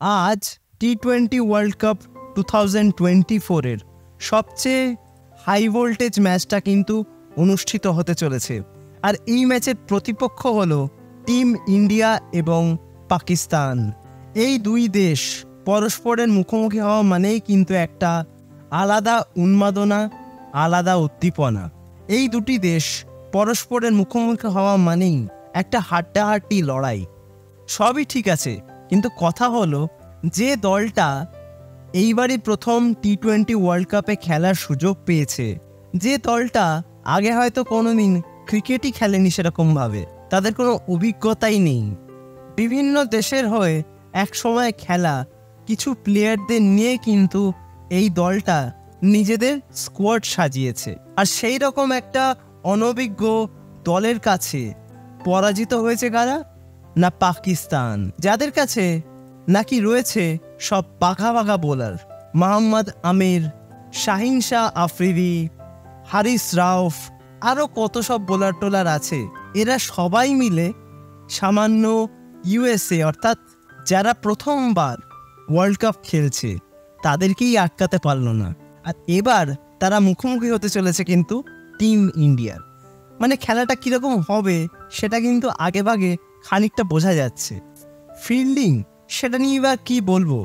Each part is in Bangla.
আজ টি-20 ওয়ার্ল্ড কাপ 2024-এর সবচেয়ে হাই ভোল্টেজ ম্যাচটা কিন্তু অনুষ্ঠিত হতে চলেছে। আর এই ম্যাচের প্রতিপক্ষ হলো টিম ইন্ডিয়া এবং পাকিস্তান। এই দুই দেশ পরস্পরের মুখোমুখি হওয়া মানেই কিন্তু একটা আলাদা উন্মাদনা, আলাদা উদ্দীপনা। এই দুটি দেশ পরস্পরের মুখোমুখি হওয়া মানেই একটা হাড্ডাহাড্ডি লড়াই। সবই ঠিক আছে, কিন্তু কথা হলো যে দলটা এইবারই প্রথম টি-20 ওয়ার্ল্ড কাপে খেলার সুযোগ পেয়েছে, যে দলটা আগে হয়তো কোনোদিন ক্রিকেটই খেলেনি সেরকমভাবে, তাদের কোনো অভিজ্ঞতাই নেই, বিভিন্ন দেশের হয়ে একসময় খেলা কিছু প্লেয়ারদের নিয়ে কিন্তু এই দলটা নিজেদের স্কোয়াড সাজিয়েছে। আর সেই রকম একটা অনভিজ্ঞ দলের কাছে পরাজিত হয়েছে কারা? না পাকিস্তান, যাদের কাছে নাকি রয়েছে সব পাখা পাখা বোলার। মোহাম্মদ আমির, শাহিন শাহ আফ্রিদি, হারিস রাউফ, আরও কত সব বোলার টোলার আছে। এরা সবাই মিলে সামান্য ইউএসএ অর্থাৎ যারা প্রথমবার ওয়ার্ল্ড কাপ খেলছে তাদেরকেই আটকাতে পারল না। আর এবার তারা মুখোমুখি হতে চলেছে কিন্তু টিম ইন্ডিয়ার। মানে খেলাটা কীরকম হবে সেটা কিন্তু আগেভাগে খানিকটা বোঝা যাচ্ছে। ফিল্ডিং সেটা নিয়ে বা কী বলবো।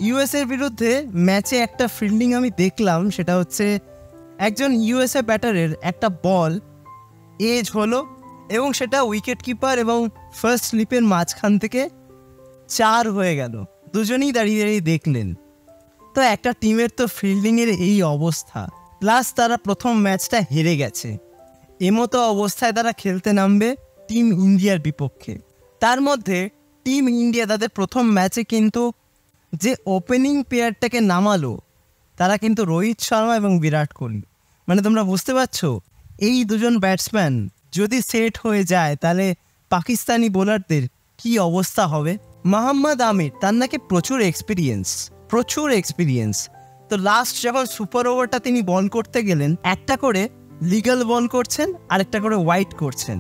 ইউএসএর বিরুদ্ধে ম্যাচে একটা ফিল্ডিং আমি দেখলাম, সেটা হচ্ছে একজন ইউএসএ ব্যাটারের একটা বল এজ হলো এবং সেটা উইকেট কিপার এবং ফার্স্ট স্লিপের মাঝখান থেকে 4 হয়ে গেল। দুজনেই দাঁড়িয়ে দাঁড়িয়ে দেখলেন। তো একটা টিমের তো ফিল্ডিংয়ের এই অবস্থা, প্লাস তারা প্রথম ম্যাচটা হেরে গেছে, এমতো অবস্থায় তারা খেলতে নামবে টিম ইন্ডিয়ার বিপক্ষে। তার মধ্যে টিম ইন্ডিয়া তাদের প্রথম ম্যাচে কিন্তু যে ওপেনিং পেয়ারটাকে নামালো তারা কিন্তু রোহিত শর্মা এবং বিরাট কোহলি। মানে তোমরা বুঝতে পারছো এই দুজন ব্যাটসম্যান যদি সেট হয়ে যায় তাহলে পাকিস্তানি বোলারদের কি অবস্থা হবে। মোহাম্মদ আমির, তার নাকি প্রচুর এক্সপিরিয়েন্স। তো লাস্ট যখন সুপার ওভারটা তিনি বল করতে গেলেন, একটা করে লিগ্যাল বল করছেন আর একটা করে ওয়াইড করছেন,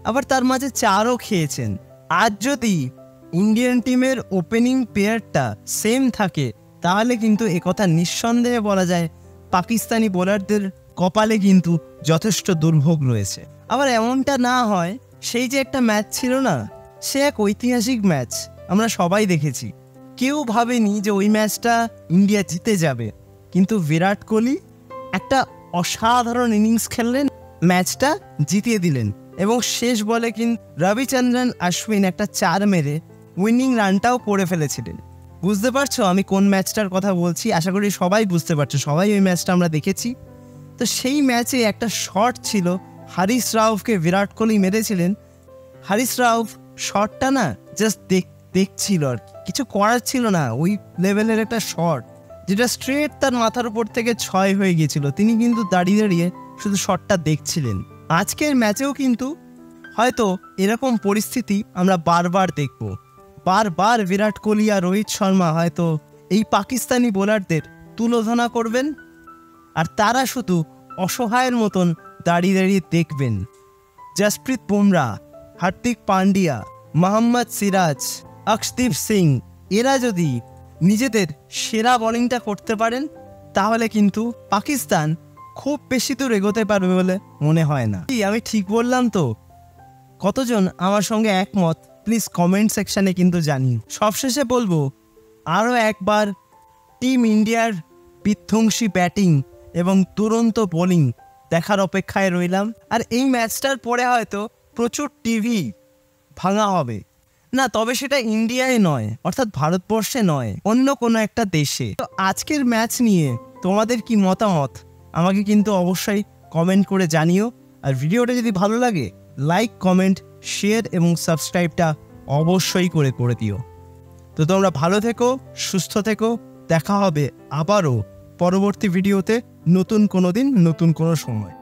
আবার তার মাঝে 4ও খেয়েছেন। আজ যদি ইন্ডিয়ান টিমের ওপেনিং পেয়ারটা সেম থাকে তাহলে কিন্তু একথা নিঃসন্দেহে বলা যায় পাকিস্তানি বোলারদের কপালে কিন্তু যথেষ্ট দুর্ভোগ রয়েছে। আবার এমনটা না হয়, সেই যে একটা ম্যাচ ছিল না, সে এক ঐতিহাসিক ম্যাচ, আমরা সবাই দেখেছি। কেউ ভাবেনি যে ওই ম্যাচটা ইন্ডিয়া জিতে যাবে, কিন্তু বিরাট কোহলি একটা অসাধারণ ইনিংস খেললেন, ম্যাচটা জিতিয়ে দিলেন। এবং শেষ বলে কিন্তু রবিচন্দ্রন অশ্বিন একটা 4 মেরে উইনিং রানটাও করে ফেলেছিলেন। বুঝতে পারছো আমি কোন ম্যাচটার কথা বলছি? আশা করি সবাই বুঝতে পারছো, সবাই ওই ম্যাচটা আমরা দেখেছি। তো সেই ম্যাচে একটা শট ছিল, হারিস রাউফকে বিরাট কোহলি মেরেছিলেন। হারিস রাউফ শটটা না জাস্ট দেখছিল, আর কিছু করার ছিল না। ওই লেভেলের একটা শট যেটা স্ট্রেট তার মাথার উপর থেকে 6 হয়ে গিয়েছিল, তিনি কিন্তু দাঁড়িয়ে দাঁড়িয়ে শুধু শটটা দেখছিলেন। আজকের ম্যাচেও কিন্তু হয়তো এরকম পরিস্থিতি আমরা বারবার দেখব। বারবার বিরাট কোহলি আর রোহিত শর্মা হয়তো এই পাকিস্তানি বোলারদের তুলোধনা করবেন, আর তারা শুধু অসহায়ের মতন দাঁড়িয়ে দাঁড়িয়ে দেখবেন। জসপ্রীত বুমরা, হার্দিক পান্ডিয়া, মোহাম্মদ সিরাজ, অর্শদীপ সিং এরা যদি নিজেদের সেরা বোলিংটা করতে পারেন তাহলে কিন্তু পাকিস্তান খুব বেশি দূর এগোতে পারবে বলে মনে হয় না। আমি ঠিক বললাম তো? কতজন আমার সঙ্গে একমত প্লিজ কমেন্ট সেকশানে কিন্তু জানিও। সবশেষে বলবো, আরও একবার টিম ইন্ডিয়ার বিধ্বংসী ব্যাটিং এবং দুরন্ত বোলিং দেখার অপেক্ষায় রইলাম। আর এই ম্যাচটার পরে হয়তো প্রচুর টিভি ভাঙা হবে না, তবে সেটা ইন্ডিয়ায় নয়, অর্থাৎ ভারতবর্ষে নয়, অন্য কোনো একটা দেশে। তো আজকের ম্যাচ নিয়ে তোমাদের কি মতামত আমাকে কিন্তু অবশ্যই কমেন্ট করে জানিও। আর ভিডিওটা যদি ভালো লাগে লাইক, কমেন্ট, শেয়ার এবং সাবস্ক্রাইবটা অবশ্যই করে দিও। তো তোমরা ভালো থেকো, সুস্থ থেকো, দেখা হবে আবারও পরবর্তী ভিডিওতে, নতুন কোনো দিন, নতুন কোনো সময়।